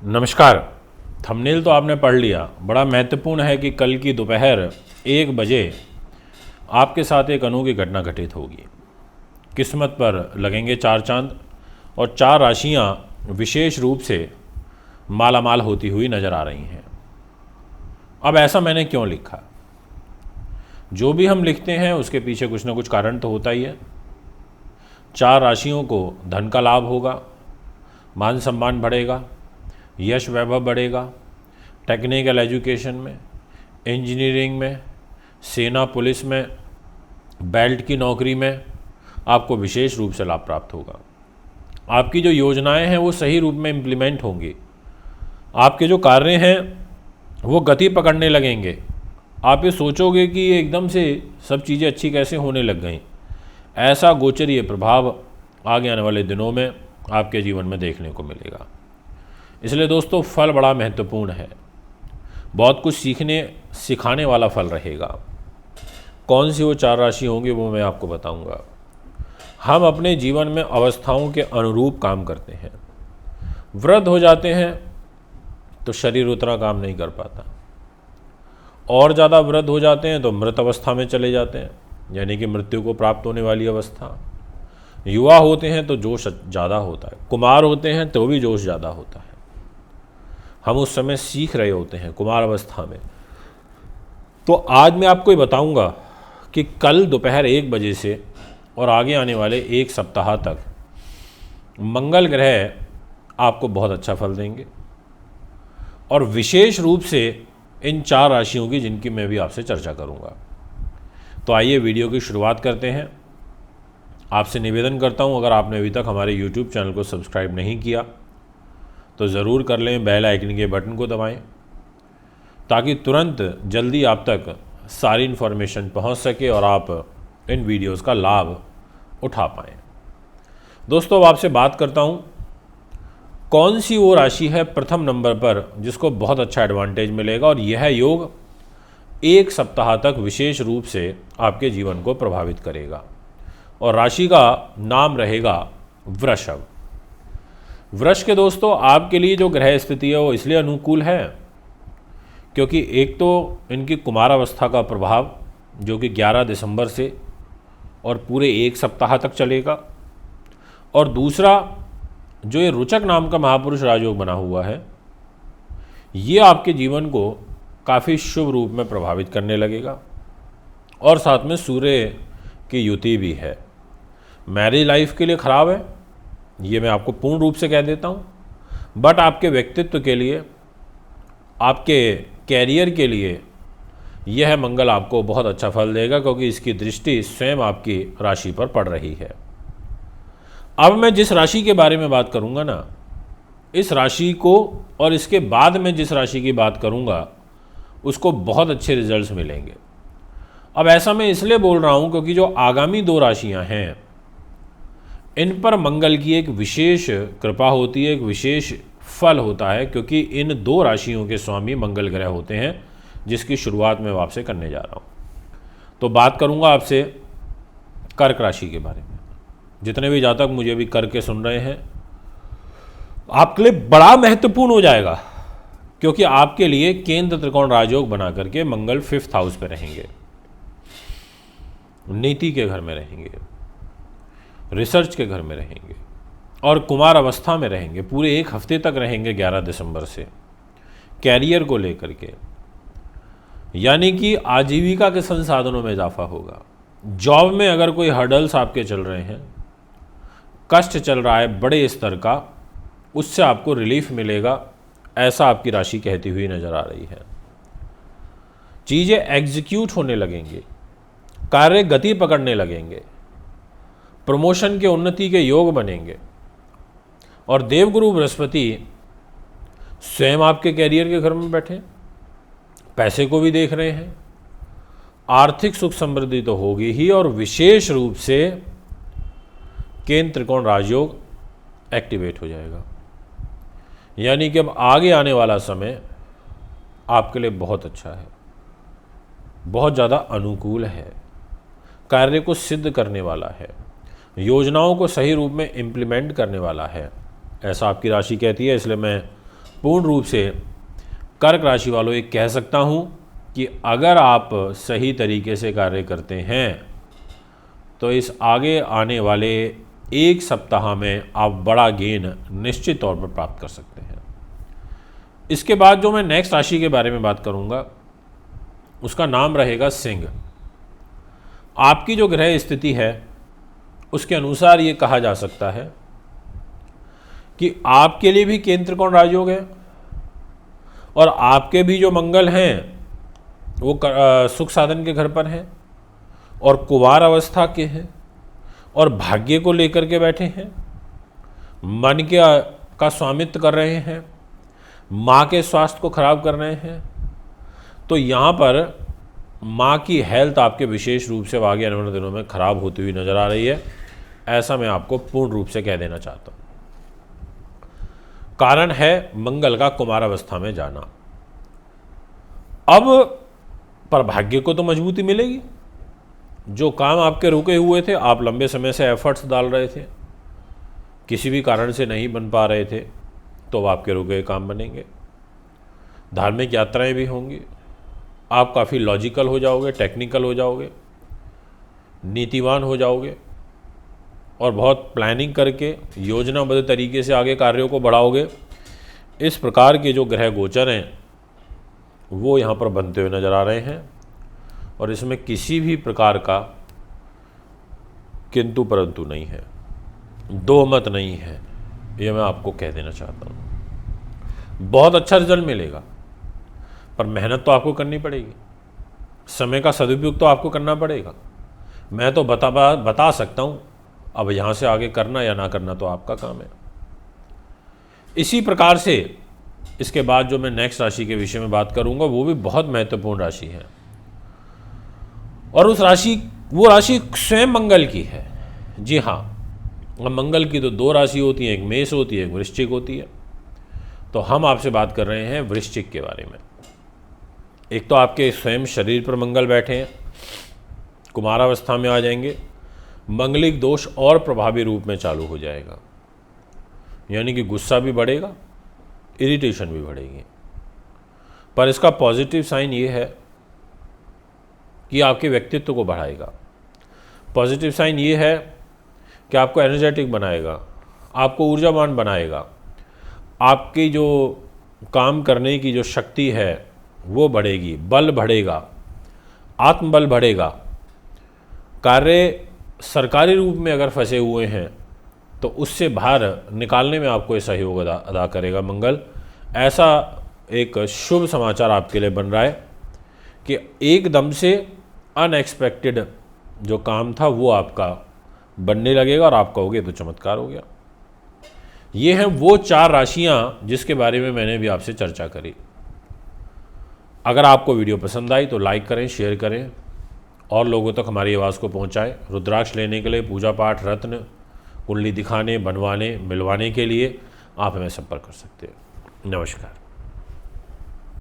नमस्कार। थंबनेल तो आपने पढ़ लिया। बड़ा महत्वपूर्ण है कि कल की दोपहर 1 बजे आपके साथ एक अनोखी घटना घटित होगी। किस्मत पर लगेंगे 4 चांद और 4 राशियां विशेष रूप से मालामाल होती हुई नज़र आ रही हैं। अब ऐसा मैंने क्यों लिखा? जो भी हम लिखते हैं उसके पीछे कुछ ना कुछ कारण तो होता ही है। 4 राशियों को धन का लाभ होगा, मान सम्मान बढ़ेगा, यश वैभव बढ़ेगा, टेक्निकल एजुकेशन में, इंजीनियरिंग में, सेना पुलिस में, बेल्ट की नौकरी में आपको विशेष रूप से लाभ प्राप्त होगा। आपकी जो योजनाएं हैं वो सही रूप में इम्प्लीमेंट होंगी। आपके जो कार्य हैं वो गति पकड़ने लगेंगे। आप ये सोचोगे कि ये एकदम से सब चीज़ें अच्छी कैसे होने लग गई। ऐसा गोचरीय प्रभाव आगे आने वाले दिनों में आपके जीवन में देखने को मिलेगा। इसलिए दोस्तों, फल बड़ा महत्वपूर्ण है। बहुत कुछ सिखाने वाला फल रहेगा। कौन सी वो 4 राशि होंगी वो मैं आपको बताऊंगा। हम अपने जीवन में अवस्थाओं के अनुरूप काम करते हैं। वृद्ध हो जाते हैं तो शरीर उतना काम नहीं कर पाता, और ज़्यादा वृद्ध हो जाते हैं तो मृत अवस्था में चले जाते हैं, यानी कि मृत्यु को प्राप्त होने वाली अवस्था। युवा होते हैं तो जोश ज़्यादा होता है, कुमार होते हैं तो भी जोश ज़्यादा होता है। हम उस समय सीख रहे होते हैं कुमार अवस्था में। तो आज मैं आपको ये बताऊंगा कि कल दोपहर 1 बजे से और आगे आने वाले 1 सप्ताह तक मंगल ग्रह आपको बहुत अच्छा फल देंगे, और विशेष रूप से इन 4 राशियों की जिनकी मैं भी आपसे चर्चा करूंगा। तो आइए वीडियो की शुरुआत करते हैं। आपसे निवेदन करता हूं, अगर आपने अभी तक हमारे YouTube चैनल को सब्सक्राइब नहीं किया तो ज़रूर कर लें। बेल आइकन के बटन को दबाएं ताकि तुरंत जल्दी आप तक सारी इन्फॉर्मेशन पहुंच सके और आप इन वीडियोस का लाभ उठा पाएँ। दोस्तों, अब आपसे बात करता हूं, कौन सी वो राशि है प्रथम नंबर पर जिसको बहुत अच्छा एडवांटेज मिलेगा, और यह योग 1 सप्ताह तक विशेष रूप से आपके जीवन को प्रभावित करेगा। और राशि का नाम रहेगा वृषभ। वृष के दोस्तों, आपके लिए जो ग्रह स्थिति है वो इसलिए अनुकूल है क्योंकि एक तो इनकी कुमार अवस्था का प्रभाव जो कि 11 दिसंबर से और पूरे 1 सप्ताह तक चलेगा, और दूसरा जो ये रुचक नाम का महापुरुष राजयोग बना हुआ है ये आपके जीवन को काफ़ी शुभ रूप में प्रभावित करने लगेगा। और साथ में सूर्य की युति भी है। मैरिज लाइफ के लिए ख़राब है, ये मैं आपको पूर्ण रूप से कह देता हूँ, बट आपके व्यक्तित्व के लिए, आपके कैरियर के लिए यह मंगल आपको बहुत अच्छा फल देगा क्योंकि इसकी दृष्टि स्वयं आपकी राशि पर पड़ रही है। अब मैं जिस राशि के बारे में बात करूँगा ना, इस राशि को और इसके बाद में जिस राशि की बात करूँगा उसको बहुत अच्छे रिजल्ट्स मिलेंगे। अब ऐसा मैं इसलिए बोल रहा हूँ क्योंकि जो आगामी 2 राशियाँ हैं इन पर मंगल की एक विशेष कृपा होती है, एक विशेष फल होता है, क्योंकि इन 2 राशियों के स्वामी मंगल ग्रह होते हैं जिसकी शुरुआत मैं आपसे करने जा रहा हूँ। तो बात करूँगा आपसे कर्क राशि के बारे में। जितने भी जातक मुझे भी कर्क के सुन रहे हैं, आपके लिए बड़ा महत्वपूर्ण हो जाएगा क्योंकि आपके लिए केंद्र त्रिकोण राजयोग बना करके मंगल 5th हाउस पे रहेंगे, नीति के घर में रहेंगे, रिसर्च के घर में रहेंगे और कुमार अवस्था में रहेंगे। पूरे 1 हफ्ते तक रहेंगे 11 दिसंबर से, कैरियर को लेकर के, यानी कि आजीविका के संसाधनों में इजाफा होगा। जॉब में अगर कोई हर्डल्स आपके चल रहे हैं, कष्ट चल रहा है बड़े स्तर का, उससे आपको रिलीफ मिलेगा, ऐसा आपकी राशि कहती हुई नजर आ रही है। चीज़ें एग्जीक्यूट होने लगेंगी, कार्य गति पकड़ने लगेंगे, प्रमोशन के उन्नति के योग बनेंगे, और देवगुरु बृहस्पति स्वयं आपके कैरियर के घर में बैठे पैसे को भी देख रहे हैं। आर्थिक सुख समृद्धि तो होगी ही, और विशेष रूप से केंद्र त्रिकोण राजयोग एक्टिवेट हो जाएगा, यानी कि अब आगे आने वाला समय आपके लिए बहुत अच्छा है, बहुत ज़्यादा अनुकूल है, कार्य को सिद्ध करने वाला है, योजनाओं को सही रूप में इम्प्लीमेंट करने वाला है, ऐसा आपकी राशि कहती है। इसलिए मैं पूर्ण रूप से कर्क राशि वालों ये कह सकता हूँ कि अगर आप सही तरीके से कार्य करते हैं तो इस आगे आने वाले एक सप्ताह में आप बड़ा गेन निश्चित तौर पर प्राप्त कर सकते हैं। इसके बाद जो मैं नेक्स्ट राशि के बारे में बात करूंगा उसका नाम रहेगा सिंह। आपकी जो ग्रह स्थिति है उसके अनुसार ये कहा जा सकता है कि आपके लिए भी केंद्र त्रिकोण राजयोग है और आपके भी जो मंगल हैं वो सुख साधन के घर पर हैं और कुवार अवस्था के हैं और भाग्य को लेकर के बैठे हैं, मन का स्वामित्व कर रहे हैं, माँ के स्वास्थ्य को खराब कर रहे हैं। तो यहाँ पर माँ की हेल्थ आपके विशेष रूप से आगे आने वाले दिनों में खराब होती हुई नजर आ रही है, ऐसा मैं आपको पूर्ण रूप से कह देना चाहता हूँ। कारण है मंगल का कुमार अवस्था में जाना। अब पर भाग्य को तो मजबूती मिलेगी। जो काम आपके रुके हुए थे, आप लंबे समय से एफर्ट्स डाल रहे थे, किसी भी कारण से नहीं बन पा रहे थे, तो आपके रुके हुए काम बनेंगे। धार्मिक यात्राएं भी होंगी, आप काफ़ी लॉजिकल हो जाओगे, टेक्निकल हो जाओगे, नीतिवान हो जाओगे और बहुत प्लानिंग करके योजनाबद्ध तरीके से आगे कार्यों को बढ़ाओगे। इस प्रकार के जो ग्रह गोचर हैं वो यहाँ पर बनते हुए नज़र आ रहे हैं और इसमें किसी भी प्रकार का किंतु परंतु नहीं है, दो मत नहीं है, ये मैं आपको कह देना चाहता हूँ। बहुत अच्छा रिजल्ट मिलेगा, पर मेहनत तो आपको करनी पड़ेगी, समय का सदुपयोग तो आपको करना पड़ेगा। मैं तो बता सकता हूँ, अब यहाँ से आगे करना या ना करना तो आपका काम है। इसी प्रकार से इसके बाद जो मैं नेक्स्ट राशि के विषय में बात करूँगा वो भी बहुत महत्वपूर्ण राशि है और वो राशि स्वयं मंगल की है। जी हाँ, मंगल की तो दो राशि होती है, एक मेष होती है, एक वृश्चिक होती है। तो हम आपसे बात कर रहे हैं वृश्चिक के बारे में। एक तो आपके स्वयं शरीर पर मंगल बैठे हैं, कुमारावस्था में आ जाएंगे, मंगलिक दोष और प्रभावी रूप में चालू हो जाएगा, यानी कि गुस्सा भी बढ़ेगा, इरिटेशन भी बढ़ेगी। पर इसका पॉजिटिव साइन ये है कि आपके व्यक्तित्व को बढ़ाएगा। पॉजिटिव साइन ये है कि आपको एनर्जेटिक बनाएगा, आपको ऊर्जावान बनाएगा, आपकी जो काम करने की जो शक्ति है वो बढ़ेगी, बल बढ़ेगा, आत्मबल बढ़ेगा। कार्य सरकारी रूप में अगर फंसे हुए हैं तो उससे बाहर निकालने में आपको ये सहयोग अदा करेगा मंगल। ऐसा एक शुभ समाचार आपके लिए बन रहा है कि एकदम से अनएक्सपेक्टेड जो काम था वो आपका बनने लगेगा और आप कहोगे तो चमत्कार हो गया। ये हैं वो चार राशियां जिसके बारे में मैंने भी आपसे चर्चा करी। अगर आपको वीडियो पसंद आई तो लाइक करें, शेयर करें और लोगों तक हमारी आवाज़ को पहुंचाएं। रुद्राक्ष लेने के लिए, पूजा पाठ, रत्न, कुंडली दिखाने, बनवाने, मिलवाने के लिए आप हमें संपर्क कर सकते हैं। नमस्कार।